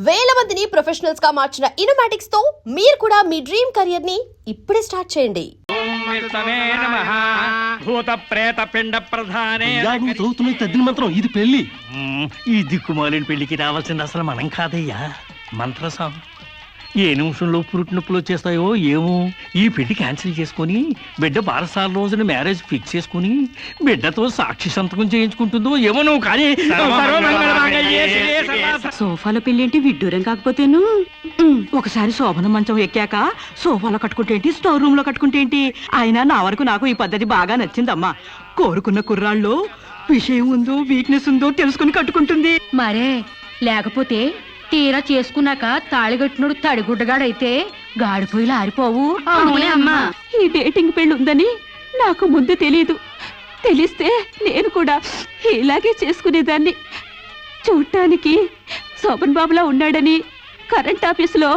వేల మందిని ప్రొఫెషనల్స్ గా మార్చిన ఇనోమాటిక్స్ తో మీరు కూడా మీ డ్రీమ్ కెరియర్ ని ఇప్పుడే స్టార్ట్ చేయండి. భూత ప్రేత పిండ ప్రధానే చదువుతున్న తద్దిన మంత్రం ఇది పెళ్లి. ఈ దిక్కుమాలిన పెళ్లికి రావాల్సింది అసలు మనం కాదయ్యా, మంత్రసం. ఏ నిమిషంలో పురుటి నొప్పులు వచ్చేస్తాయో ఏమో. ఈ పెళ్లి క్యాన్సిల్ చేసుకుని బిడ్డ బారసాల రోజున మ్యారేజ్ ఫిక్స్ చేసుకుని బిడ్డతో సాక్షి సంతకం చేయించుకుంటుందో ఏమో. నువ్వు కానీ సోఫాలో పెళ్లి ఏంటి విడ్డూరం కాకపోతేను. ఒకసారి శోభన మంచం ఎక్కాక సోఫాలో కట్టుకుంటే ఏంటి, స్టోర్ రూమ్ లో కట్టుకుంటే ఏంటి. అయినా నా వరకు నాకు ఈ పద్ధతి బాగా నచ్చిందమ్మా. కోరుకున్న కుర్రాళ్ళు విషయం ఉందో వీక్నెస్ ఉందో తెలుసుకుని కట్టుకుంటుంది మరే. లేకపోతే తీరా చేసుకున్నాక తాళిగట్టినోడు తడిగుడ్డగాడైతే గాడిపోయిలు ఆరిపోవు. అమ్మా, ఈ డేటింగ్ పెళ్లి ఉందని నాకు ముందు తెలీదు. తెలిస్తే నేను కూడా ఇలాగే చేసుకునేదాన్ని. చూడటానికి శోభన్ బాబులా ఉన్నాడని, కరెంట్ ఆఫీసులో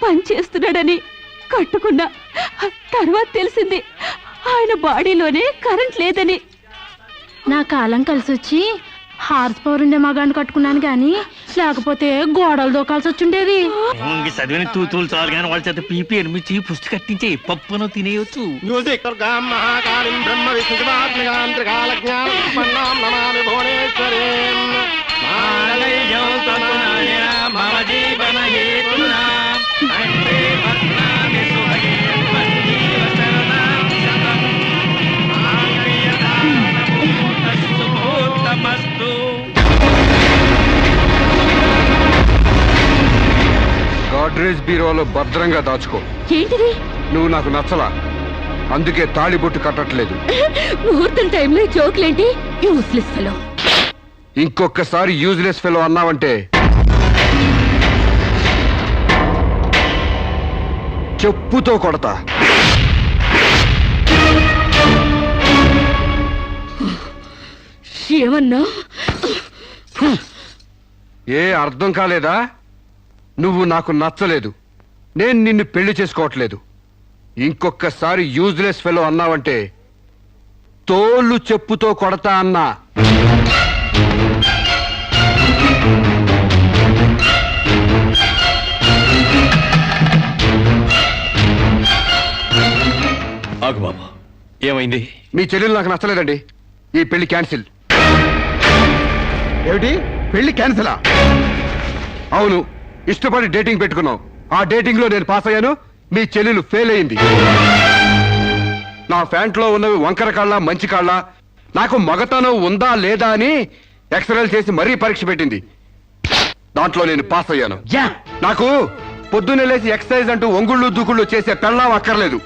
పని చేస్తున్నాడని కట్టుకున్నా. తర్వాత తెలిసింది ఆయన బాడీలోనే కరెంట్ లేదని. నా కాలం కలిసి వచ్చి హార్స్ పవర్ ఉండే మగాన్ని కట్టుకున్నాను గాని లేకపోతే గోడలు దూకాల్సి వచ్చిండేది. చదివిన తూతులు చాలు కానీ వాళ్ళ చేత పీపీ ఎనిమిచ్చి పుష్టి కట్టించే పప్పును తినేయచ్చు. గాడ్రేజ్ బీరోలో భద్రంగా దాచుకో. ఏంటిది? నువ్వు నాకు నచ్చలా, అందుకే తాళిబొట్టు కట్టట్లేదు. ముహూర్తం టైంలో జోకులేంటి? Useless fellow. ఇంకొకసారి యూజ్లెస్ ఫెలో అన్నావంటే చెప్పుతో కొడతా. ఏమన్నా? ఏ అర్థం కాలేదా? నువ్వు నాకు నచ్చలేదు, నేను నిన్ను పెళ్లి చేసుకోవట్లేదు. ఇంకొకసారి యూజ్లెస్ ఫెలో అన్నావంటే తోలు చెప్పుతో కొడతా అన్నా. ఆగు బాబా, ఏమైంది? మీ చెల్లెలు నాకు నచ్చలేదండి, ఈ పెళ్లి క్యాన్సిల్. ఏమిటి పెళ్లి క్యాన్సిలా? అవును, ఇష్టపడి డేటింగ్ పెట్టుకున్నావు. ఆ డేటింగ్ లో నేను పాస్ అయ్యాను, మీ చెల్లెలు ఫెయిల్ అయింది. నా ఫ్యాంట్లో ఉన్నవి వంకర కాళ్ళ మంచి కాళ్ళ, నాకు మగతనం ఉందా లేదా అని ఎక్స్రేలు చేసి మరీ పరీక్ష పెట్టింది. దాంట్లో నేను పాస్ అయ్యాను. నాకు పొద్దున్నే లేచి ఎక్సర్సైజ్ అంటూ ఒంగుళ్ళు దూకుళ్ళు చేసే పెళ్ళాం అక్కర్లేదు.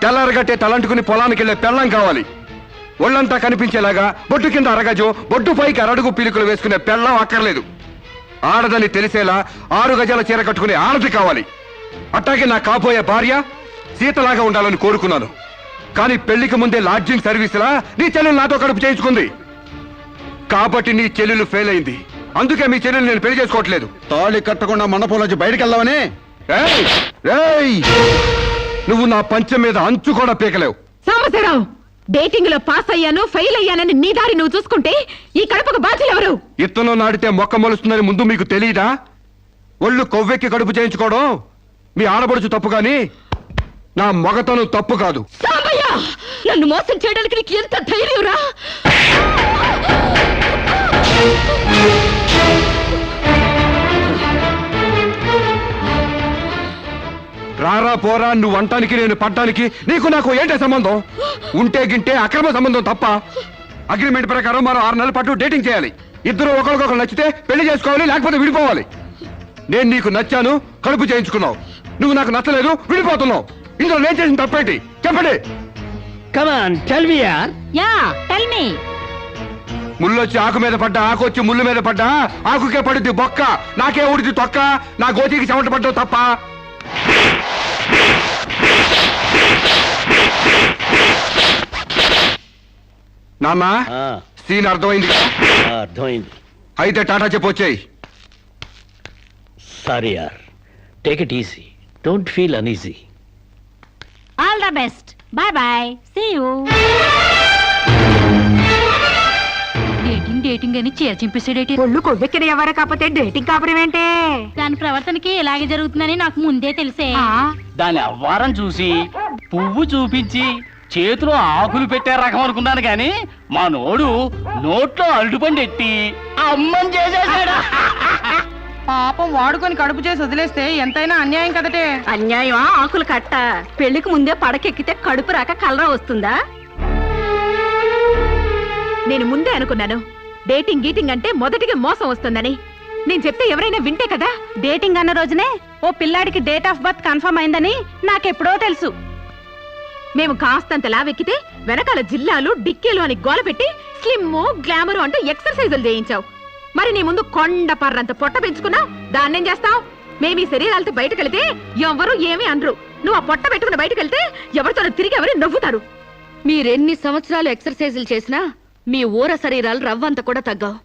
తెల్లారగట్టే తలంటుకుని పొలానికి వెళ్లే పెళ్ళాం కావాలి. ఒళ్ళంతా కనిపించేలాగా బొట్టు కింద అరగజో, బొట్టు పైకి అరడుగు పీలికలు వేసుకునే పెళ్ళాం అక్కర్లేదు. ఆడదని తెలిసేలా 6 గజాల చీర కట్టుకునే ఆడది కావాలి. అట్టాగే నా కాబోయే భార్య సీతలాగా ఉండాలని కోరుకున్నాను. కానీ పెళ్లికి ముందే లాడ్జింగ్ సర్వీసులా నీ చెల్లెలు నాతో కడుపు చేయించుకుంది. కాబట్టి నీ చెల్లెలు ఫెయిల్ అయింది. అందుకే మీ చెల్లెలు నేను పెళ్లి చేసుకోవట్లేదు. తాళి కట్టకుండా మండపం నుంచి బయటకు వెళ్దామని. నువ్వు నా పంచం మీద అంచు కూడా పీకలేవు. సాంబశివరావు, డేటింగ్ లో పాస్ అయ్యాను ఫెయిల్ అయ్యానని నీ దారి నువ్వు చూసుకుంటే ఈ కడుపుకు బాధ్యులు ఎవరు? ఇత్తనం నాడితే మొక్క మొలుస్తుందని ముందు మీకు తెలియదా? ఒళ్ళు కొవ్వెక్కి కడుపు చేయించుకోవడం మీ ఆడబడుచు తప్పు గాని నా మొగతను తప్పు కాదు. సాంబయ్య, నన్ను మోసం చేయడానికి నీకు ఎంత ధైర్యం రా? రారా పోరా, నువ్వు అంటానికి నేను పడ్డానికి నీకు నాకు ఏంటే సంబంధం? ఉంటే గింటే అక్రమ సంబంధం తప్ప. అగ్రిమెంట్ ప్రకారం మరో 6 నెలల పాటు డేటింగ్ చేయాలి. ఇద్దరు ఒకరికొకరు నచ్చితే పెళ్లి చేసుకోవాలి, లేకపోతే విడిపోవాలి. నేను నీకు నచ్చాను, కడుపు చేయించుకున్నావు. నువ్వు నాకు నచ్చలేదు, విడిపోతున్నావు. ఇందులో నేను చేసిన తప్పేంటి చెప్పండి. ముళ్ళొచ్చి ఆకు మీద పడ్డా, ఆకు వచ్చి ముళ్ళు మీద పడ్డా, ఆకుకే పడుద్ది బొక్క, నాకే ఊడిది తొక్క. నా గోతికి చెమట పడ్డావు తప్ప. నాన్న, సీన్ అర్థమైంది? అర్థమైంది. అయితే టాటా చెప్పొచ్చాయి. సారీ యార్, take it easy, don't feel uneasy. All the best, bye bye, see you. Dating అని చీర చింపేసాడేటి. ఒళ్ళు కొవ్వెక్కిన ఎవరు కాకపోతే డేటింగ్ కాపురం ఏంటే? దాని ప్రవర్తనకి ఇలాగే జరుగుతుందని నాకు ముందే తెలిసే. దాని అవ్వారం చూసి పువ్వు చూపించి చేతిలో ఆకులు పెట్టే రకం అనుకున్నాను గాని మా నోడు నోట్లో అరటిపండు ఎట్టి అమ్మని చేసేసాడు. పాపం వాడుకొని కడుపు చేసి వదిలేస్తే ఎంతైనా అన్యాయం కదటే. అన్యాయమా ఆకులు కట్ట? పెళ్లికి ముందే పడకెక్కితే కడుపు రాక కలరా వస్తుందా? నేను ముందే అనుకున్నాను డేటింగ్ గీటింగ్ అంటే మొదటిగా మోసం వస్తుందని. నేను చెప్తే ఎవరైనా వింటే కదా. డేటింగ్ అన్న రోజునే ఓ పిల్లాడికి డేట్ ఆఫ్ బర్త్ కన్ఫర్మ్ అయిందని నాకెప్పుడో తెలుసు. మేము కాస్తంత లావెక్కితే వెనకాల జిల్లాలు డిక్కీలు అని గోల పెట్టి స్లిమ్ గ్లామర్ అంటూ ఎక్సర్సైజులు చేయించావు. మరి నీ ముందు కొండ పర్రంత పొట్ట పెంచుకున్నావు, దాన్నేం చేస్తావు? మేమీ శరీరాలతో బయటకెళ్తే ఎవరు ఏమీ అనరు. నువ్వు ఆ పొట్ట పెట్టుకుని బయటకెళ్తే ఎవరితో తిరిగి ఎవరు నవ్వుతారు. మీరెన్ని సంవత్సరాలు ఎక్సర్సైజులు చేసినా మీ ఊర శరీరాలు రవ్వంత కూడా తగ్గవు.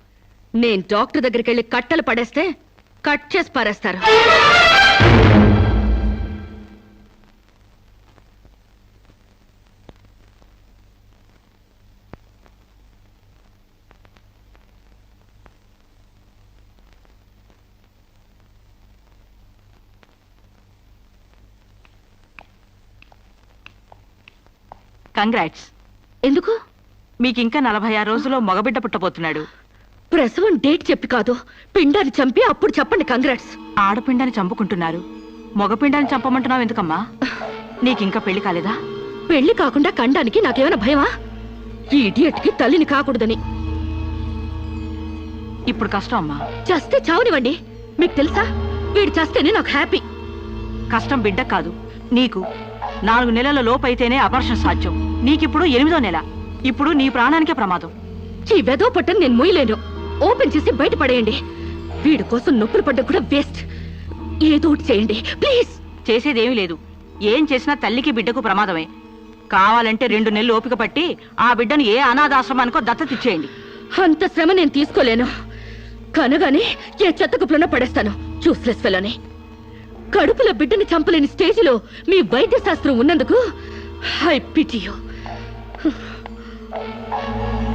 నేను డాక్టర్ దగ్గరికి వెళ్ళి కట్టలు పడేస్తే కట్ చేసి పారేస్తారు. కంగ్రాట్స్. ఎందుకు? మీకింకా 46 రోజుల్లో మగబిడ్డ పుట్టబోతున్నాడు. ప్రసవం డేట్ చెప్పి కాదు, పిండాన్ని చంపి అప్పుడు చెప్పండి కంగ్రాట్స్. ఆడపిండాన్ని చంపుకుంటున్నారు, మగపిండాన్ని చంపమంటున్నావు ఎందుకమ్మా? నీకింకా పెళ్లి కాలేదా? పెళ్లి కాకుండా కండానికి నాకేమైనా భయమా? ఈ ఇడియట్ కి తల్లిని కాకూడదని. ఇప్పుడు కష్టం అమ్మా. చస్తే చావునివ్వండి. మీకు తెలుసా, వీడు చస్తేనే నాకు హ్యాపీ. కష్టం బిడ్డ కాదు నీకు. 4 నెలల లోపు అయితేనే అపర్షన్ సాధ్యం. నీకిప్పుడు 8వ నెల. ఇప్పుడు నీ ప్రాణానికే ప్రమాదం. ఈ వెదో పట్టని నేను మొయ్యలేను. ఓపెన్ చేసి బయటపడేయండి. వీడి కోసం నొప్పులు పడ్డా కూడా వేస్ట్. ఏదో ఒకటి చేయండి ప్లీజ్. చేసేదేమీ లేదు. ఏం చేసినా తల్లికి బిడ్డకు ప్రమాదమే. కావాలంటే 2 నెలలు ఓపిక పట్టి ఆ బిడ్డను ఏ అనాథాశ్రమానికో దత్తతిచ్చేయండి. అంత శ్రమ నేను తీసుకోలేను. కనగానే ఏ చెత్తకుప్పులోనో పడేస్తాను. చూస్లెస్ ఫెలోని. కడుపులో బిడ్డని చంపలేని స్టేజిలో మీ వైద్య శాస్త్రం ఉన్నందుకు ఐ పిటీ యు.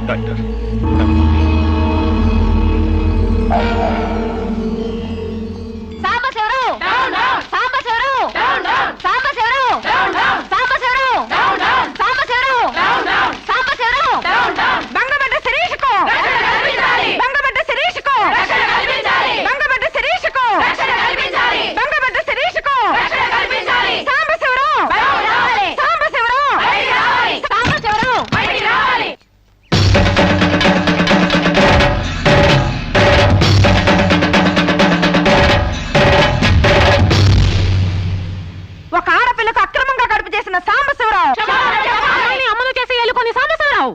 డాక్టర్ ఒక ఆడపిల్లకు అక్రమంగా కడుపు చేసిన సాంబశివరావు అమలు చేసి ఎలుకొని సాంబశివరావు.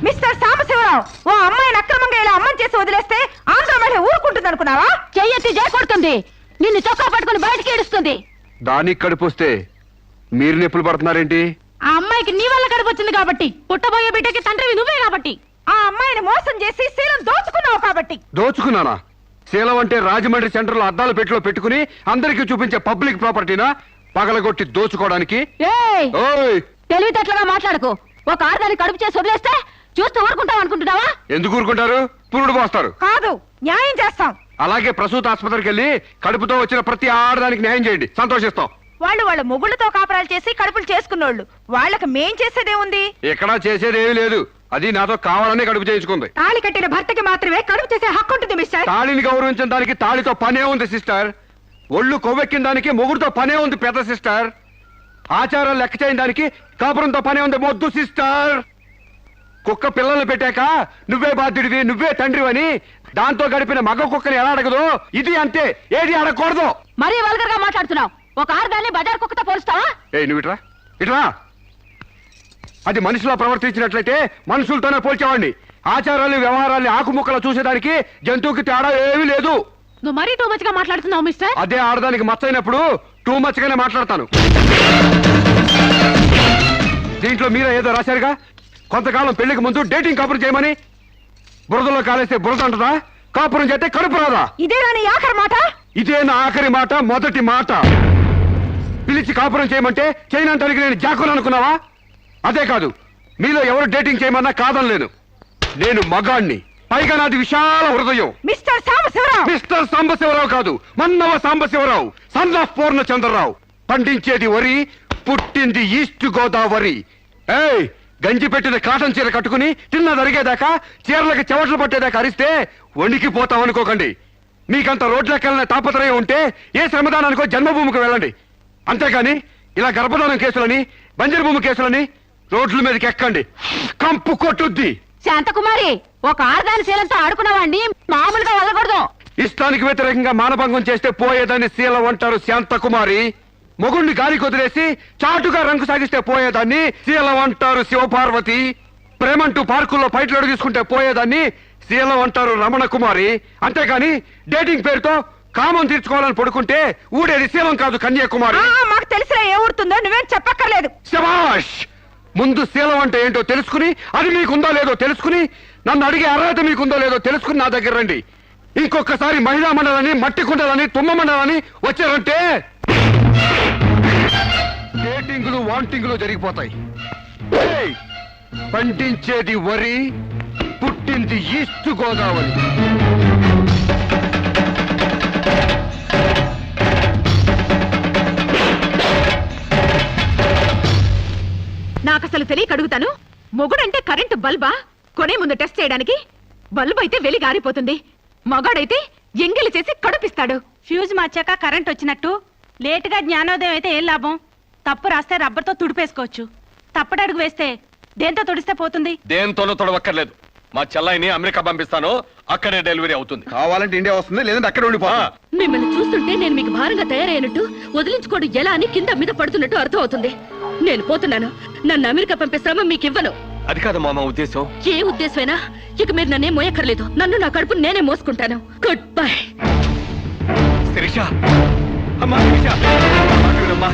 మిస్టర్ సాంబశివరావు, ఓ అమ్మాయిని అక్రమంగా ఇలా అమ్మని చేసి వదిలేస్తే ఆంధ్ర మహిళ ఊరుకుంటుంది అనుకున్నావా? చెయ్యెత్తి కొడుతుంది, నిన్ను చొక్కా పట్టుకుని బయటికి ఏడుస్తుంది. దానికి కడుపు వస్తే మీరు నొప్పులు పడుతున్నారేంటి? ఆ అమ్మాయికి నీ వల్ల కడుపు వచ్చింది కాబట్టి, పుట్టబోయే బిడ్డకి తండ్రివి నువ్వే కాబట్టి. ఆ అమ్మాయిని మోసం చేసి శీలం దోచుకున్నావు కాబట్టి. దోచుకున్నానా? శీలం అంటే రాజమండ్రి సెంటర్ లో అద్దాల పెట్టిలో పెట్టుకుని అందరికీ చూపించే పబ్లిక్ ప్రాపర్టీనా పగలగొట్టి దోచుకోవడానికి? ఓయ్, తెలివితేటలుగా మాట్లాడకు. ఒక ఆడదాన్ని కడుపు చేసి వదిలేస్తే చూస్తూ ఊరుకుంటాం అనుకుంటున్నావా? ఎందుకు ఊరుకుంటారు? పురుడు పోస్తారు. కాదు, న్యాయం చేస్తాం. అలాగే ప్రసూత ఆసుపత్రికి వెళ్ళి కడుపుతో వచ్చిన ప్రతి ఆడదానికి న్యాయం చేయండి, సంతోషిస్తాం. వాళ్ళు వాళ్ళ మొగుళ్ళతో కాపురాలు చేసి కడుపులు చేసుకున్నోళ్ళు, వాళ్ళకి మేం చేసేదే ఉంది. ఎక్కడా చేసేదేమీ లేదు. అది నాతో కావాలనే కడుపు చేయించుకుంది. తాళి కట్టిన భర్తకి మాత్రమే కడుపు చేసే హక్కు ఉంటుంది మిస్టర్. తాళిని గౌరవించిన దానికి తాళితో పనే ఉంది సిస్టర్. ఒళ్ళు కొవ్వెక్కిన దానికి మొగుడుతో పనే ఉంది పెద్ద సిస్టర్. ఆచారాలు లెక్క చేయని దానికి కాపురంతో పనే ఉంది మొద్దు సిస్టర్. కుక్క పిల్లలు పెట్టాక నువ్వే బాధ్యుడివి, నువ్వే తండ్రివని దాంతో గడిపిన మగ కుక్కని ఎలా అడగదు, ఇది అంతే. ఏది అడగకూడదు. మరీ వల్గర్ గా మాట్లాడుతున్నావు. ఒక ఆడదాన్ని బజార్ కుక్కతో పోలుస్తావా? నువ్వు ఇట్రా ఇట్రా. అది మనిషిలో ప్రవర్తించినట్లయితే మనుషులతోనే పోల్చేవాడిని. ఆచారాలు వ్యవహారాలు ఆకుముక్కలు చూసేదానికి జంతువుకి తేడా ఏమీ లేదు. నువ్వు మరీ టూ మచ్ గా మాట్లాడుతున్నావు మిస్టర్. అదే ఆడదానికి మచ్చైనప్పుడు టూ మచ్ గానే మాట్లాడతాను. దీంట్లో మీరే ఏదో రాశారుగా, కొంతకాలం పెళ్లికి ముందు డేటింగ్ కాపురం చేయమని. బురదలో కాలేస్తే బురద అంటదా? కాపురం చేస్తే కడుపు రాదా? ఇదేనా నీ ఆఖరి మాట? ఇదే నా ఆఖరి మాట, మొదటి మాట. పిలిచి కాపురం చేయమంటే చేయనంటానికి నేను జాకులు అనుకున్నావా? అదే కాదు, మీలో ఎవరు డేటింగ్ చేయమన్నా కాదనలేను. నేను మగాణ్ణి, పైగా నాది విశాల హృదయం. మిస్టర్ సాంబశివరావు, మిస్టర్ సాంబశివరావు కాదు, మన్నవ సాంబశివరావు, సన్ ఆఫ్ పూర్ణచంద్రరావు. పండించేది వరి, పుట్టింది ఈస్ట్ గోదావరి. ఏయ్, గంజి పెట్టిన కాటన్ చీర కట్టుకుని తిన్నది అరిగేదాకా, చీరలకి చెవట్లు పట్టేదాకా అరిస్తే వణికిపోతాం అనుకోకండి. మీకంత రోడ్లెక్కాలనే తాపత్రయం ఉంటే ఏ శ్రమదానానికో జన్మభూమికి వెళ్ళండి. అంతేగాని ఇలా గర్భధానం కేసులని, బంజరు భూమి కేసులని రోడ్ల మీదకి ఎక్కండి, కంపు కొట్టుద్ది. శాంతకుమారి, ఒక ఆర్దాని శీలంతో ఆడుకున్నావాడిని మామూలుగా వదలకూడదు. ఇష్టానికి వ్యతిరేకంగా మానభంగం చేస్తే పోయేదాన్ని శీలం అంటారు శాంతకుమారి. మొగుణ్ణి గాలికి వదిలేసి చాటుగా రంగు సాగిస్తే పోయేదాన్ని శీలం అంటారు శివపార్వతి. ప్రేమంటూ పార్కుల్లో పైట్లోడు తీసుకుంటే పోయేదాన్ని శీలం అంటారు రమణ కుమారి. అంతేగాని డేటింగ్ పేరుతో కామం తీర్చుకోవాలని పడుకుంటే ఊడేది శీలం కాదు కన్యాకుమారి. మాకు తెలిసిన ఏ ఊరుతుందో నువ్వేం చెప్పక్కర్లేదు. శభాష్! ముందు శీలం అంటే ఏంటో తెలుసుకుని, అది మీకుందో లేదో తెలుసుకుని, నన్ను అడిగే అర్హత మీకుందో లేదో తెలుసుకుని నా దగ్గర రండి. ఇంకొకసారి మహిళా మండలని, మట్టి కుండలని, తుమ్మ మండలని వచ్చారంటే డేటింగులు వాంటింగులు జరిగిపోతాయి. ఏయ్, పండించేది వరి, పుట్టింది ఈస్ట్ గోదావరి. నాకు అసలు తెలియక అడుగుతాను, మొగుడంటే కరెంటు బల్బా? కొనే ముందు టెస్ట్ చేయడానికి. బల్బు అయితే వెలి గారిపోతుంది, మగాడైతే ఎంగిలి చేసి కడుపిస్తాడు. ఫ్యూజ్ మార్చాక కరెంట్ వచ్చినట్టు లేటుగా జ్ఞానోదయం అయితే ఏం లాభం? తప్పు రాస్తే రబ్బర్తో తుడిపేసుకోవచ్చు, తప్పటడుగు వేస్తే దేంతో తుడిస్తే పోతుంది? దేంతోనూ తొడవక్కర్లేదు. మా చెల్లాయిని అమెరికా పంపిస్తాను, అక్కడే డెలివరీ అవుతుంది. కావాలంటే ఇండియా వస్తుంది, లేదంటే అక్కడ ఉండిపో. మిమ్మల్ని చూస్తుంటే నేను మీకు భారంగా తయారైనట్టు, వదిలించుకోవడం ఎలా అని కింద మీద పడుతున్నట్టు అర్థం అవుతుంది. నేను పోతున్నాను. నన్ను అమెరికా పంపే శ్రమ మీకు ఇవ్వను. అది కాదు మామ ఉద్దేశం. ఏ ఉద్దేశమైనా ఇక మీరు నన్నే మోయక్కర్లేదు. నన్ను నా కడుపు నేనే మోసుకుంటాను. Good bye. శిరీష, అమ్మా శిరీష, అమ్మా.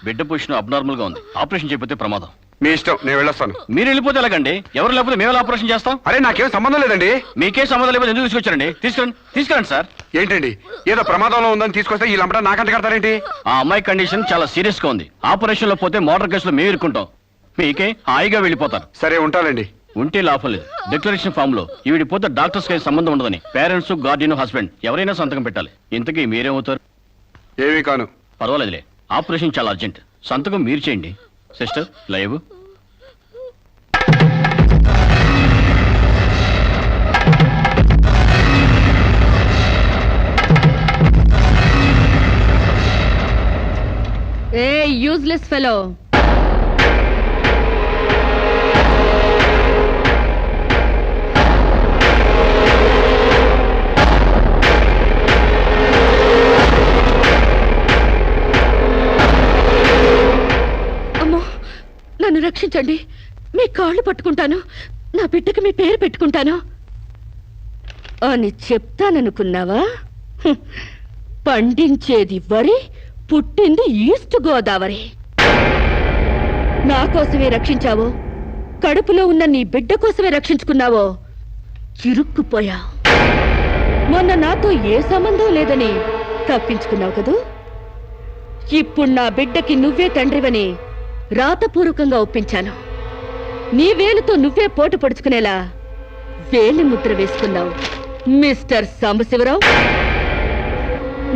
బిడ్డ పొజిషన్ అబ్నార్మల్ గా ఉంది. ఆపరేషన్ చేయకపోతే ప్రమాదం. మీ ఇష్టం, నేను వెళ్ళొస్తాను. మీరు వెళ్ళిపోతే ఎలాగండి? ఎవరు లేకపోతే మేము ఆపరేషన్ చేస్తాం. అరే, నాకేం సంబంధం లేదండి. మీకే సంబంధం లేకపోతే ఎందుకు తీసుకొచ్చారండి? తీసుకురండి సార్. ఏంటండి, ఏదో ప్రమాదంలో ఉందని తీసుకొస్తే ఈ లంపట నాకంట కడతారేంటి? ఆ అమ్మాయి కండిషన్ చాలా సీరియస్ గా ఉంది. ఆపరేషన్ లో పోతే మోటార్ కేసులో మేము ఇరుక్కుంటాం. మీకే హాయిగా వెళ్ళిపోతారు. సరే, ఉంటానండి. ఉంటే లాభం లేదు. డిక్లరేషన్ ఫామ్ లో ఈవిడి పోతే డాక్టర్స్ కి సంబంధం ఉండదని పేరెంట్స్, గార్డియన్, హస్బెండ్ ఎవరైనా సంతకం పెట్టాలి. ఇంతకీ మీరేమవుతారు? ఏమీ కాను. పర్వాలేదులే, ఆపరేషన్ చాలా అర్జెంట్. సంతకం మీరు చేయండి. Sister live. ఏ యూజ్లెస్ ఫెలో, నన్ను రక్షించండి. మీ కాళ్ళు పట్టుకుంటాను, నా బిడ్డకి మీ పేరు పెట్టుకుంటాను అని చెప్తాననుకున్నావా? పండించేది వరి, పుట్టింది ఈస్ట్ గోదావరి. నా కోసమే రక్షించావో, కడుపులో ఉన్న నీ బిడ్డ కోసమే రక్షించుకున్నావో చిరుక్కుపోయావు. మొన్న నాతో ఏ సంబంధం లేదని తప్పించుకున్నావు కదూ. ఇప్పుడు నా బిడ్డకి నువ్వే తండ్రివని రాతపూర్వకంగా ఒప్పించాను. నీ వేలుతో నువ్వే పోటు పొడుచుకునేలా వేలి ముద్ర వేసుకున్నావు మిస్టర్ సాంబశివరావు.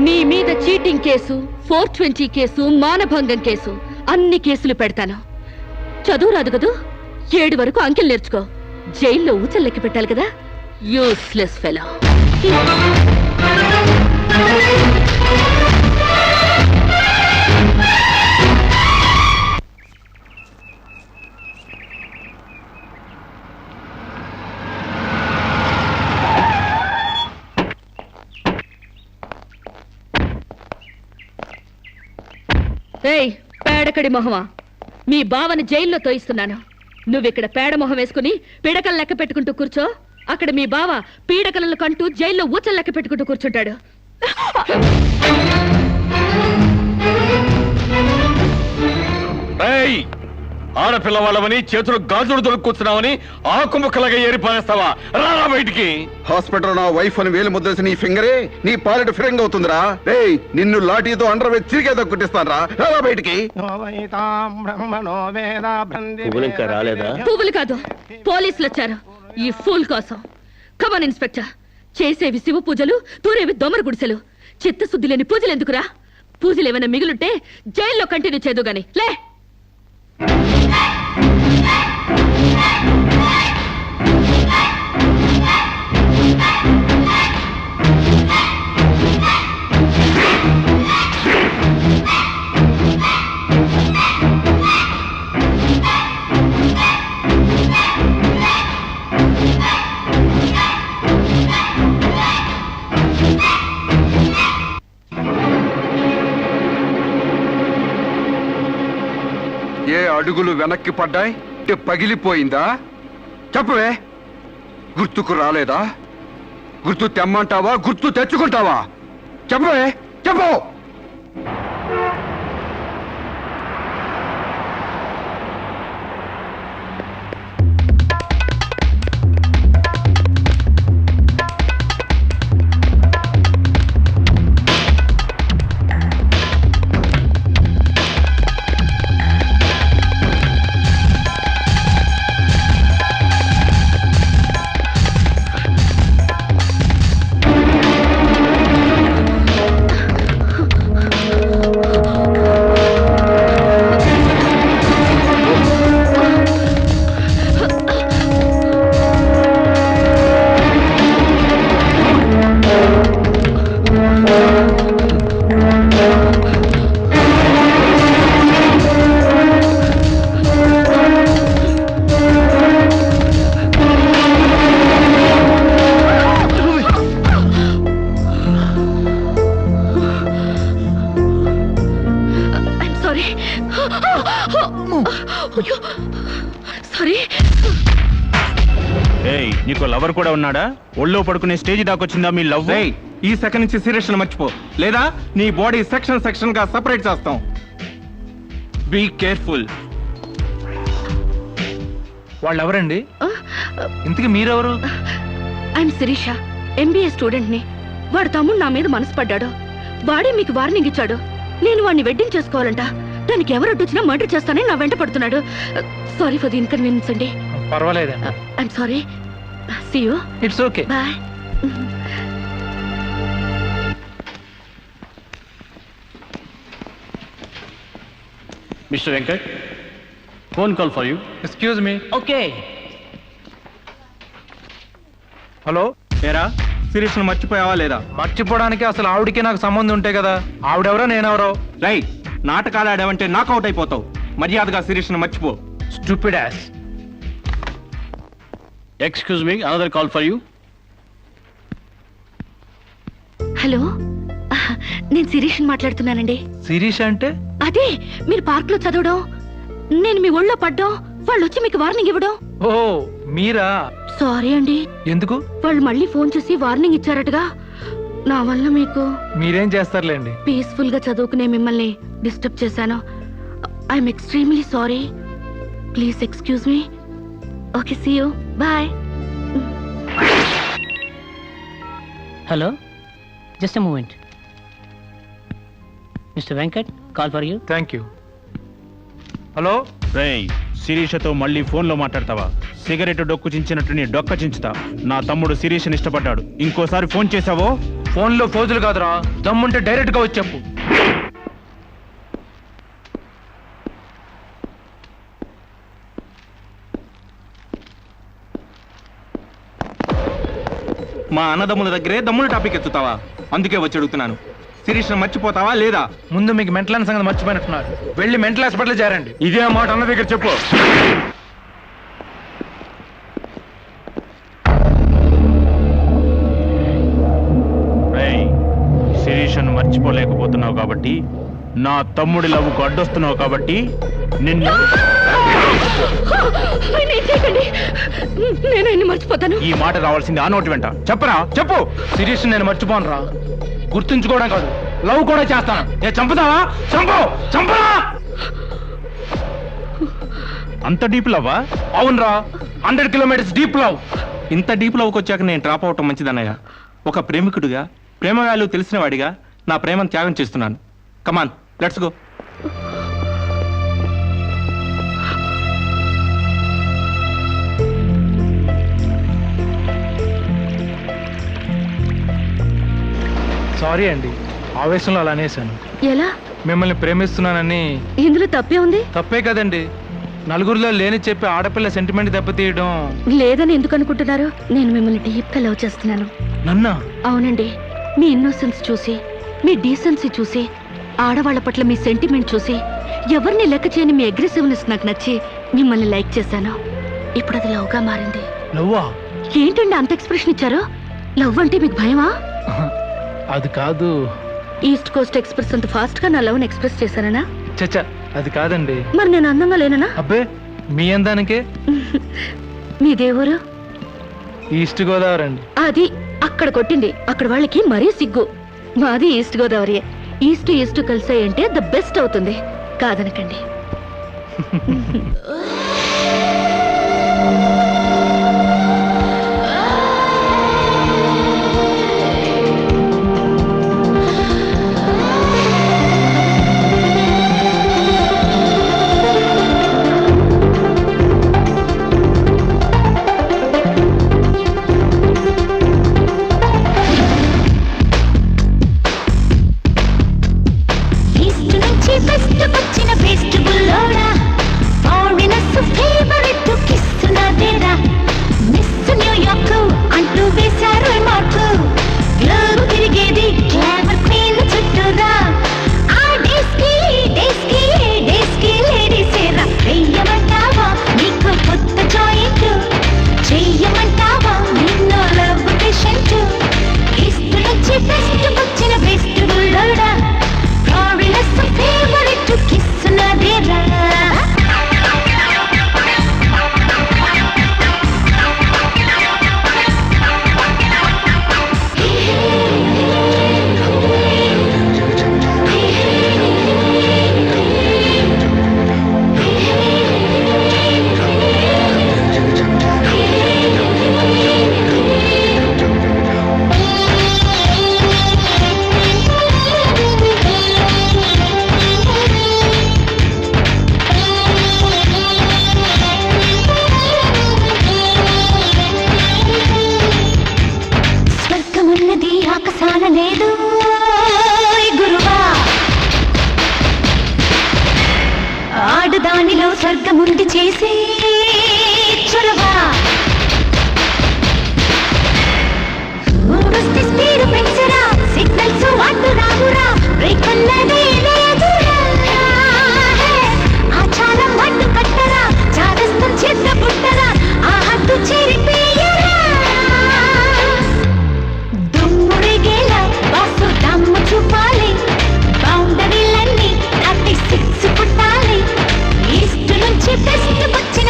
నీ మీద చీటింగ్ కేసు, 420 కేసు, మానభంగం కేసు, అన్ని కేసులు పెడతాను. చదువు రాదు కదూ. 7 వరకు అంకెలు నేర్చుకో. జైల్లో ఊచలు లెక్క పెట్టాలి కదా. Useless fellow. ఏయ్ పేడకడి మొహమా, మీ బావని జైల్లో తోయిస్తున్నాను. నువ్విక్కడ పేడ మొహం వేసుకుని పిడకలు లెక్క పెట్టుకుంటూ కూర్చో. అక్కడ మీ బావ పీడకలను కంటూ జైల్లో ఊచలు లెక్క పెట్టుకుంటూ కూర్చుంటాడు. ఆడపిల్ల వాళ్ళవని చేతులు గాజులు దొరుకుతున్నావని ఆకు ముక్కలుగా ఏరిపారేస్తావా? రారా బయటికి. హాస్పిటల్ నా వైఫ్ అని వేలు ముద్దేసి నీ ఫింగరే నీ పాలెట్ ఫిరంగ్ అవుతుందిరా. ఏయ్ నిన్ను లాఠీతో అండర్ వేసి చిరిగేదో కుట్టిస్తాను రా బయటికి. పువ్వులు ఇంకా రాలేదా? పువ్వులు కాదు, పోలీసులు వచ్చారు ఈ ఫూల్ కోసం. Come on inspector. చేసేవి శివ పూజలు, తూరేవి దొమర గుడిసెలు. చిత్తశుద్ధి లేని పూజలు ఎందుకురా? పూజలు ఏమైనా మిగులుంటే జైల్లో కంటిన్యూ చేదు గాని లే. ఏ అడుగులు వెనక్కి పడ్డాయి? పగిలిపోయిందా? చెప్పవే. గుర్తుకు రాలేదా? గుర్తు తెమ్మంటావా, గుర్తు తెచ్చుకుంటావా? చెప్పవే, చెప్పు. నీకు లవర్ కూడా ఉన్నాడా? ఒళ్ళో పడుకునే స్టేజ్ దాకొచ్చిందా మీ లవ్? ఈ సెకండ్ నుంచి సీరియస్ మర్చిపో, లేదా నీ బాడీ సెక్షన్ సెక్షన్ గా సెపరేట్ చేస్తాం. Be careful. వాళ్ళు ఎవరండి? ఇంతకీ మీరెవరు? ఐఎమ్ శిరీష, ఎంబీఏ స్టూడెంట్ ని. వాడు తమ్ముడు నా మీద మనసు పడ్డాడు. వాడే మీకు వార్నింగ్ ఇచ్చాడు. నేను వాడిని వెడ్డింగ్ చేసుకోవాలంట. దానికి ఎవరు అడ్డొచ్చినా మర్డర్ చేస్తానని నా వెంట పడుతున్నాడు. సారీ ఫర్ ది ఇన్కన్వీనియన్స్ అండి. పర్వాలేదు. I'm sorry. See you. It's okay. Bye. Mister Venkat, phone call for you. Excuse me. Okay. Hello, ఏరా శిరీష్ను మర్చిపోయావా లేదా? మర్చిపోవడానికి అసలు ఆవిడికి నాకు సంబంధం ఉంటే కదా. ఆవిడెవరో నేనెవరో. రైట్, నాటకాలు ఆడావంటే నాకౌట్ అయిపోతావు. మర్యాదగా శిరీష్ను మర్చిపో. Stupid ass. Excuse me, another call for you. Hello, నేను శిరీష్ మాట్లాడుతున్నానండి. శిరీష్ అంటే? అదే మీరు పార్క్ లో చదవడం, నేను మీ ఒళ్ళో పడ్డం, వాళ్ళు వచ్చి మీకు వార్నింగ్ ఇవ్వడం. ఓ మీరా? సారీ అండి. ఎందుకు? వాళ్ళు మళ్ళీ ఫోన్ చేసి వార్నింగ్ ఇచ్చారటగా. నా వల్ల మీకు. మీరేం చేస్తారులేండి. పీస్ఫుల్ గా చదువుకునే మిమ్మల్ని డిస్టర్బ్ చేశాను. I'm extremely sorry. Please excuse me. Okay, see you. Bye. Hello, just a moment. Mister Venkat, call for you. Thank you. Hello రేయ్, శిరీషతో మళ్ళీ ఫోన్లో మాట్లాడతావా? సిగరెట్ డొక్కు చించినట్టు నీ డొక్క చించుతా. నా తమ్ముడు శిరీషని ఇష్టపడ్డాడు. ఇంకోసారి ఫోన్ చేసావో ఫోన్లో ఫోజులు కాదురా, దమ్ముంటే డైరెక్ట్ గా వచ్చి చెప్పు. మా అన్నదమ్ముల దగ్గరే దమ్ముల టాపిక్ ఎత్తుతావా? అందుకే వచ్చి అడుగుతున్నాను, శిరీష్ను మర్చిపోతావా లేదా? ముందు మీకు మెంటల్ అన్న సంగతి మర్చిపోయినట్టున్నారు. వెళ్ళి మెంటల్ హాస్పిటల్ చేరండి. ఇదే మాట అన్న దగ్గర చెప్పు. శిరీషను మర్చిపోలేకపోతున్నావు కాబట్టి, నా తమ్ముడి లవ్వుకు అడ్డొస్తున్నావు కాబట్టి నిన్ను నేను మర్చిపోతాను. ఈ మాట రావాల్సింది ఆ నోటి వెంట. చెప్పరా, చెప్పు. శిరీష్ నేను మర్చిపోను రా, గుర్తుంచుకోవడం కాదు లవ్ కూడా చేస్తాను. ఏ చంపుతావా? చంపు, చంపరా. అంత డీప్ లవ్వా? అవునరా, 100 కిలోమీటర్స్ డీప్ లవ్. ఇంత డీప్ లవ్కి వచ్చాక నేను డ్రాప్ అవటం మంచిదన్నయ్య. ఒక ప్రేమికుడిగా, ప్రేమ వాల్యూ తెలిసిన వాడిగా నా ప్రేమను త్యాగం చేస్తున్నాను. కమాన్, లెట్స్ గో. సారీ అండి, ఆవేశంలో అలా అనేసాను. ఎలా? మిమ్మల్ని ప్రేమిస్తున్నానని. ఇందులో తప్పే ఉంది? తప్పే కదండి, నలుగురిలో లేని చెప్పి ఆడపిల్ల సెంటిమెంట్ దెబ్బతీయడం. లేదని ఎందుకు అనుకుంటున్నారు? నేను మిమ్మల్ని డీప్ గా లవ్ చేస్తున్నాను. నన్నా? అవునండి. మీ ఇన్నోసెన్స్ చూసి, మీ డీసెన్సీ చూసి, ఆడవాళ్ల పట్ల మీ సెంటిమెంట్ చూసి, ఎవరిని లెక్క చేయని మీ అగ్రెసివ్నెస్ నాకు నచ్చి మిమ్మల్ని లైక్ చేశాను. ఇప్పుడు అది లవ్ గా మారింది. లవ్వా? ఏంటండి అంత ఎక్స్ప్రెషన్ ఇచ్చారు? లవ్ అంటే మీకు భయమా? అది కాదు. ఈస్ట్ కోస్ట్ ఎక్స్ప్రెస్ అంత ఫాస్ట్ గా నా లవ్ ఎక్స్ప్రెస్ చేశానా? చచ్చా, అది కాదండి. మరి నేను అందంగా లేనా? అబ్బే, మీ అందానికే. మీ దేవురు? ఈస్ట్ గోదావరి అండి. అది అక్కడ కొట్టింది. అక్కడ వాళ్ళకి మరీ సిగ్గు. మాది ఈస్ట్ గోదావరి. ఈస్ట్ ఈస్ట్ కలిసాయంటే ద బెస్ట్ అవుతుంది, కాదనకండి. ఆడదానిలో స్వర్గముంది చేసే చొరవా. మూడొస్తే స్పీడ్ పెంచరా, సిగ్నల్స్ అడ్డు రావురా, బ్రేక్ అన్నదే లేదురా. ఆచారం అడ్డు కట్టరా, చాదస్తం చేత పుట్టరా, ఆ హద్దు చెరిపేయరా. దుమ్ముడిగేలా బాసు దమ్ము చూపాలి, బౌండరీలన్నీ దాటి 6 పుట్టాలి. ఈస్ట్ నుంచి బెస్ట్ వచ్చిన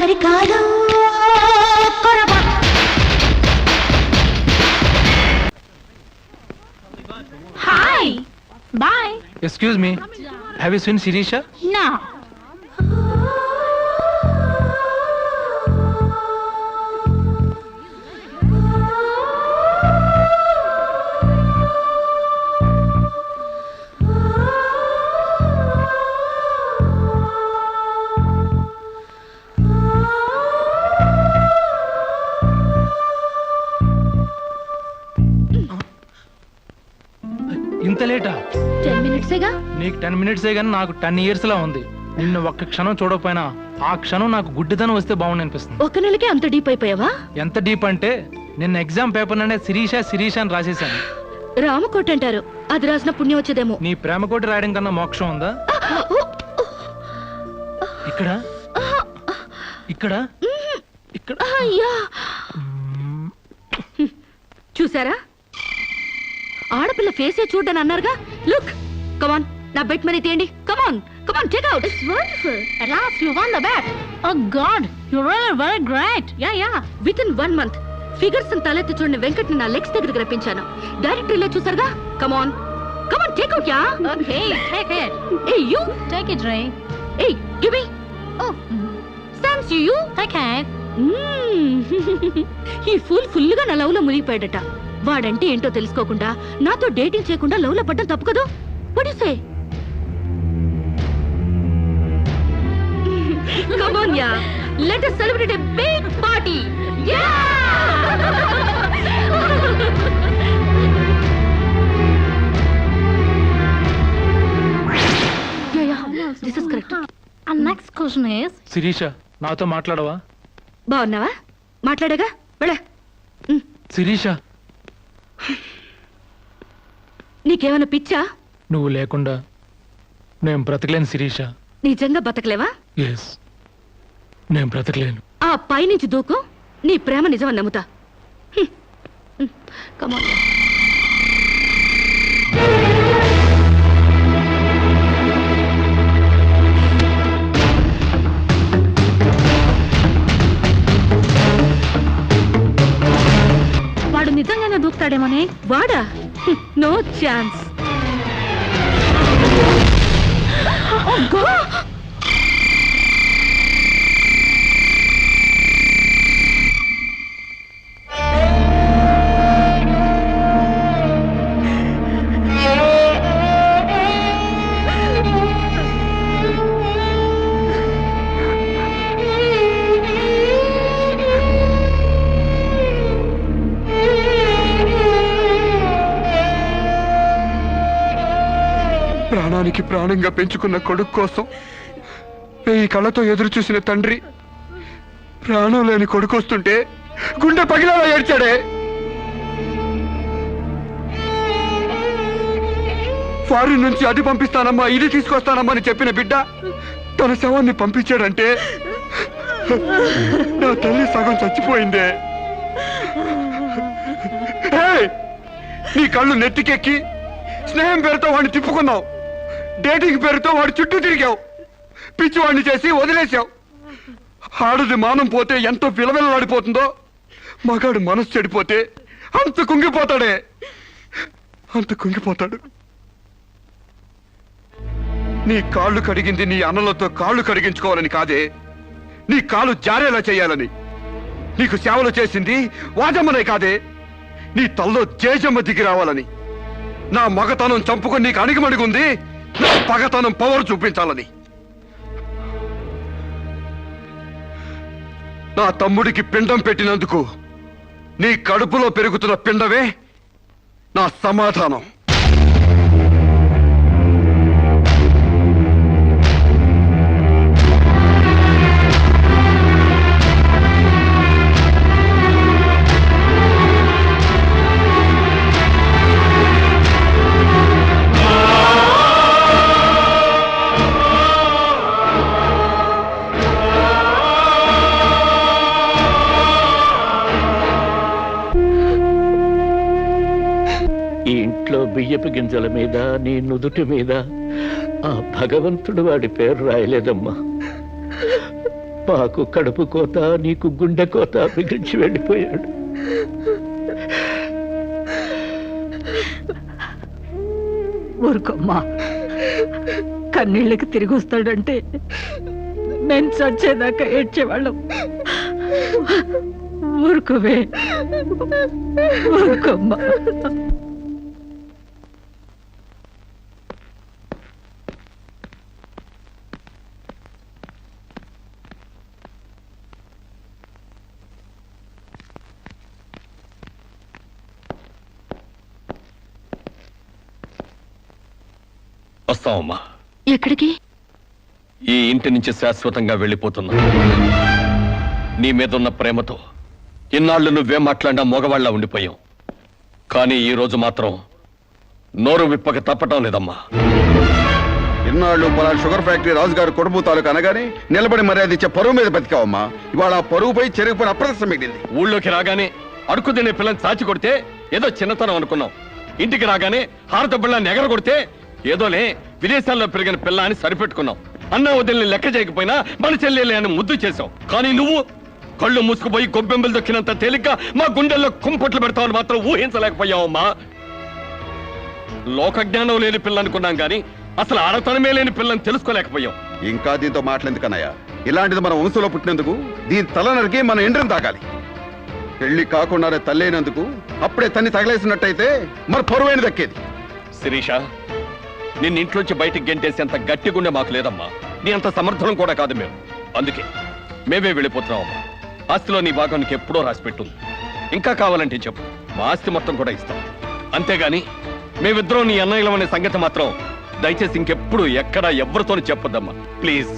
మరి కాదు hi bye. Excuse me, have you seen Sirisha? నా ఇంత లేటా? 10 మినిట్సేగా. నీకు 10 మినిట్సే కానీ నాకు 10 years లా ఉంది. నిన్ను ఒక్క క్షణం చూడకపోయినా ఆ క్షణం నాకు గుడ్డిదనం వస్తే బాగుంది అనిపిస్తుంది. ఒక నెలకే అంత డీప్ అయిపోయావా? ఎంత డీప్ అంటే నిన్న ఎగ్జామ్ పేపర్ అనే శిరీష అని రాసేసాను. రామకోట అంటారు, అది రాసిన పుణ్యం వచ్చేదేమో. నీ ప్రేమ కోటి రాయడం కన్నా మోక్షం ఉందా? ఇక్కడ ఇక్కడ ఇక్కడ అయ్యా, చూసారా, ఆడపిల్ల ఫేసే చూడని అన్నారుగా. లుక్, కమాన్, నా బెట్ మనీ తీయండి. Come on come on, take out. It's wonderful. Ralph, you won the bet. Oh God, you're really very great. Yeah. With in 1 month figures తలెత్తి చూడని వెంకట్ ని నా లెగ్స్ దగ్గరికి రప్పించాను. డైరెక్టరీలో చూసారుగా. Come on come on, take out. Yeah, Okay, take it. Hey you Take it, Ray. Hey give me. Oh thanks you. Take it. ఈ full గా నా లవ్ లో మునిగిపోయాడట. వాడంటే ఏంటో తెలుసుకోకుండా నాతో డేటింగ్ చేయకుండా లవ్ లో పడ్డం తప్పు కదా. What you say? Come on, yeah. Let us celebrate a big party. Yeah! Yeah. This is correct. And next question is, Sirisha, నాతో మాట్లాడవా? బాగున్నావా? మాట్లాడగా వెళ్ళ. శిరీష, నీకేమైనా పిచ్చా? నువ్వు లేకుండా నేను బ్రతకలేను శిరీష. నిజంగా బతకలేవా? ఎస్, నేను బ్రతకలేను. ఆ పైనుంచి దూకు, నీ ప్రేమ నిజమని నమ్ముతా. కమాన్. వాడు నిజంగానే దూకుతాడేమోనే. వాడా? No chance. ప్రాణానికి ప్రాణంగా పెంచుకున్న కొడుకు కోసం ఈ కళ్ళతో ఎదురు చూసిన తండ్రి ప్రాణం లేని కొడుకు వస్తుంటే గుండె పగిలేలా ఏడ్చాడే. ఫారిన్ నుంచి అది పంపిస్తానమ్మా, ఇది తీసుకొస్తానమ్మా అని చెప్పిన బిడ్డ తన శవాన్ని పంపించాడంటే నా తల్లి సగం చచ్చిపోయిందే. నీ కళ్ళు నెత్తికెక్కి స్నేహం పేరుతో వాడిని తిప్పుకున్నావు, డేటింగ్ పేరుతో వాడి చుట్టూ తిరిగావు, పిచ్చివాడిని చేసి వదిలేశావు. ఆడది మానం పోతే ఎంతో విలవిలలాడిపోతుందో, మగాడు మనసు చెడిపోతే అంత కుంగిపోతాడే, అంత కుంగిపోతాడు. నీ కాళ్ళు కడిగింది నీ అన్నలతో కాళ్ళు కడిగించుకోవాలని కాదే, నీ కాళ్ళు జారేలా చేయాలని. నీకు సేవలు చేసింది వాజమ్మనే కాదే, నీ తల్లో జేజమ్మ దిగి రావాలని. నా మగతనం చంపుకొని నీకు అణిగిమణిగుంది నా పగతనం పవర్ చూపించాలని. నా తమ్ముడికి పిండం పెట్టినందుకు నీ కడుపులో పెరుగుతున్న పిండమే నా సమాధానం. బియ్యపు గింజల మీద నీ నుదుటి మీద ఆ భగవంతుడు వాడి పేరు రాయలేదమ్మా. మాకు కడుపు కోత, నీకు గుండె కోత మిగిల్చి వెళ్ళిపోయాడు. ఊరుకోమ్మా, కన్నీళ్ళకి తిరిగి వస్తాడంటే మేము చచ్చేదాకా ఏడ్చేవాళ్ళం. ఊరుకోవే, ఊరుకోమ్మా. వస్తామమ్మా. ఎక్కడికి? ఈ ఇంటి నుంచి శాశ్వతంగా వెళ్ళిపోతున్నా. నీ మీదున్న ప్రేమతో ఇన్నాళ్ళు నువ్వే మాట్లాడినా మగవాళ్ళ ఉండిపోయాం. కానీ ఈ రోజు మాత్రం నోరు విప్పక తప్పటం లేదమ్మా. ఇన్నాళ్ళు పలానా షుగర్ ఫ్యాక్టరీ రాజుగారు కొడుపు తాలూకు అనగానే నిలబడి మర్యాద ఇచ్చే పరువు మీద బతికావమ్మా. ఇవాళ ఆ పరుగుపై చెరుగుపోయిన అప్రదర్శన మిగిలింది. ఊళ్ళోకి రాగానే అడుకు తినే పిల్లని చాచి కొడితే ఏదో చిన్నతనం అనుకున్నాం. ఇంటికి రాగానే హారత బిళ్ళని ఎగర కొడితే ఏదోలే విదేశాల్లో పెరిగిన పిల్ల అని సరిపెట్టుకున్నాం. అన్న వదిలిని లెక్క చేయకపోయినా మన చెల్లెలే అని ముద్దు చేశావు. కానీ నువ్వు కళ్ళు మూసుకుపోయి గొబ్బెంబులు దొక్కినంత తేలిక మా గుండెల్లో కుంపట్లు పెడతావని మాత్రం ఊహించలేకపోయావమ్మా. లోకజ్ఞానం లేని పిల్ల అనుకున్నాం కానీ అసలు ఆడతనమే లేని పిల్లని తెలుసుకోలేకపోయాం. ఇంకా దీంతో మాట్లాడేందుకన్నయ్య, ఇలాంటిది మన వంశంలో పుట్టినందుకు దీని తల నరికి మన ఎండ్రం తాగాలి. పెళ్లి కాకుండానే తల్లైనందుకు అప్పుడే తన్ని తగలేసినట్టయితే మన పరువైన దక్కేది. శిరీష, నిన్న ఇంట్లోంచి బయటికి గెంటేసేంత గట్టి గుండె మాకు లేదమ్మా. నీ అంత సమర్థనం కూడా కాదు మేము. అందుకే మేమే వెళ్ళిపోతున్నామమ్మా. ఆస్తిలో నీ భాగం నీకు ఎప్పుడో రాసిపెట్టుంది. ఇంకా కావాలంటే చెప్పు, మా ఆస్తి మొత్తం కూడా ఇస్తాం. అంతేగాని మేమిద్దరం నీ అన్నయ్యలం అనే సంగతి మాత్రం దయచేసి ఇంకెప్పుడు ఎక్కడా ఎవరితోనూ చెప్పొద్దమ్మా, ప్లీజ్.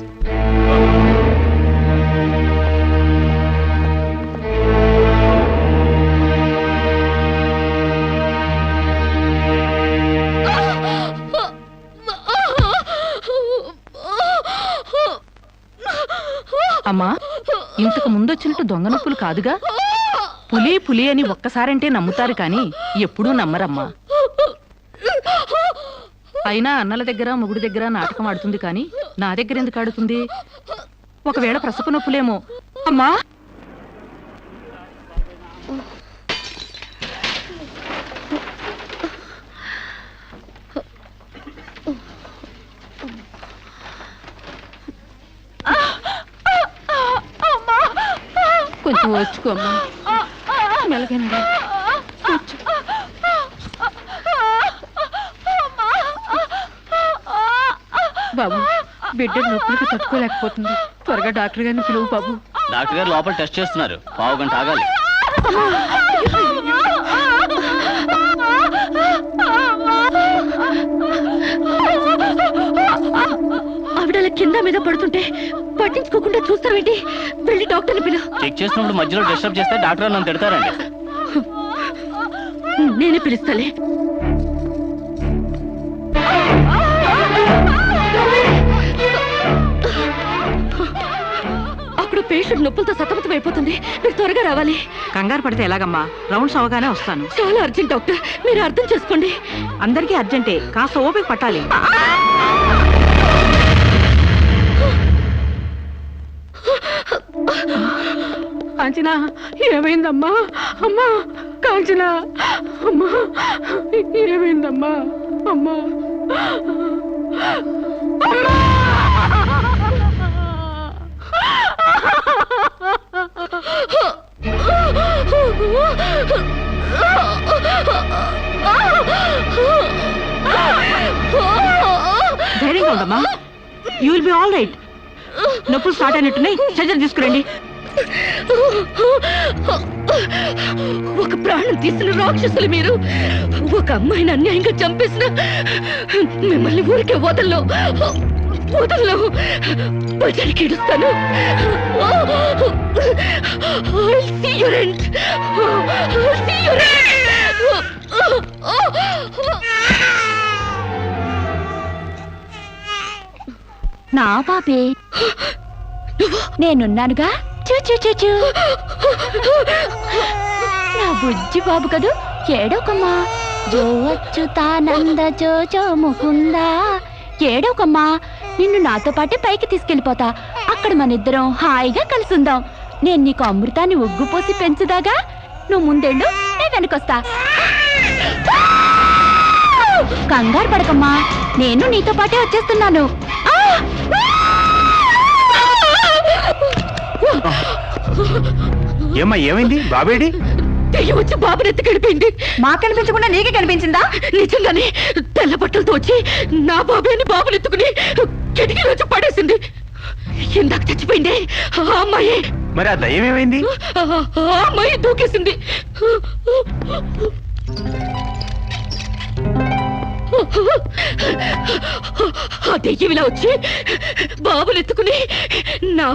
అమ్మా, ఇంతకు ముందొచ్చినట్టు దొంగ నొప్పులు కాదుగా? పులి పులి అని ఒక్కసారంటే నమ్ముతారు కానీ ఎప్పుడూ నమ్మరమ్మా. అయినా అన్నల దగ్గర మొగుడి దగ్గర నాటకం ఆడుతుంది కానీ నా దగ్గర ఎందుకు ఆడుతుంది? ఒకవేళ ప్రసవ నొప్పులేమో. అమ్మా, కొంచెం వచ్చుకోమ్మా, మెలగనగా బాబు. బిడ్డ నొప్పులకి తట్టుకోలేకపోతుంది. త్వరగా డాక్టర్ గారిని పిలువు బాబు. డాక్టర్ గారు లోపల టెస్ట్ చేస్తున్నారు. పావు గంట ఆగాలి. ఆవిడ కింద మీద పడుతుంటే పట్టించుకోకుండా చూస్తావేంటి? వెళ్ళి డాక్టర్ని పిలు. చెక్ చేసినప్పుడు మధ్యలో డిస్టర్బ్ చేస్తే డాక్టర్ నన్ను తిడతారండి. నేనే పిలుస్తాలే. అక్కడ పేషెంట్ నొప్పులతో సతమతం అయిపోతుంది. మీరు త్వరగా రావాలి. కంగారు పడితే ఎలాగమ్మా? రౌండ్స్ అవగానే వస్తాను. చాలా అర్జెంట్ డాక్టర్, మీరు అర్థం చేసుకోండి. అందరికీ అర్జెంటే, కాస్త ఓపిక పట్టాలి. కాంచనా, ఏమైందమ్మా? అమ్మా కాంచనా, అమ్మా ఏమైందమ్మా? అమ్మా ధైర్యంగా ఉందమ్మా. You will be all right. నొప్పులు స్టార్ట్ అయినట్టున్నాయి, సర్జరీ తీసుకురండి. ఒక ప్రాణం తీసిన రాక్షసులు మీరు. ఒక అమ్మాయిని అన్యాయంగా చంపేసిన మిమ్మల్ని ఊరికే వదల్లో బజారికి ఇడుస్తాను. నా పాపే, నేనున్నానుగా. చూ నా బుజ్జి బాబు కదూ, ఏడోకమ్మా. జో అచ్యుతానంద జో జో ముకుందా. ఏడోకమ్మా, నిన్ను నాతో పాటే పైకి తీసుకెళ్లిపోతా. అక్కడ మనిద్దరం హాయిగా కలుసుందాం. నేను నీకు అమృతాన్ని ఉగ్గు పోసి పెంచుదాగా. నువ్వు ముందెళ్ళు, నేను వెనకొస్తా. కంగారు పడకమ్మా, నేను నీతో పాటే వచ్చేస్తున్నాను. ఏమ్మా ఏమైంది బాబేడి? దెయ్యం వచ్చి బాబుని ఎత్తి గడిపోయింది. మాకు కనిపించకుండా నీకే కనిపించిందా? నిజంగానే తెల్ల బట్టలతో వచ్చి నా బాబేని బాబుని ఎత్తుకుని కిటికీలో వచ్చి పడేసింది. ఇందాక చచ్చిపోయింది ఆ అమ్మాయి. మరి ఆ దయ్యం ఏమైంది? ఆ అమ్మాయి దూకేసింది. ఆ దెయ్యం ఇలా వచ్చి బాబుని ఎత్తుకుని నా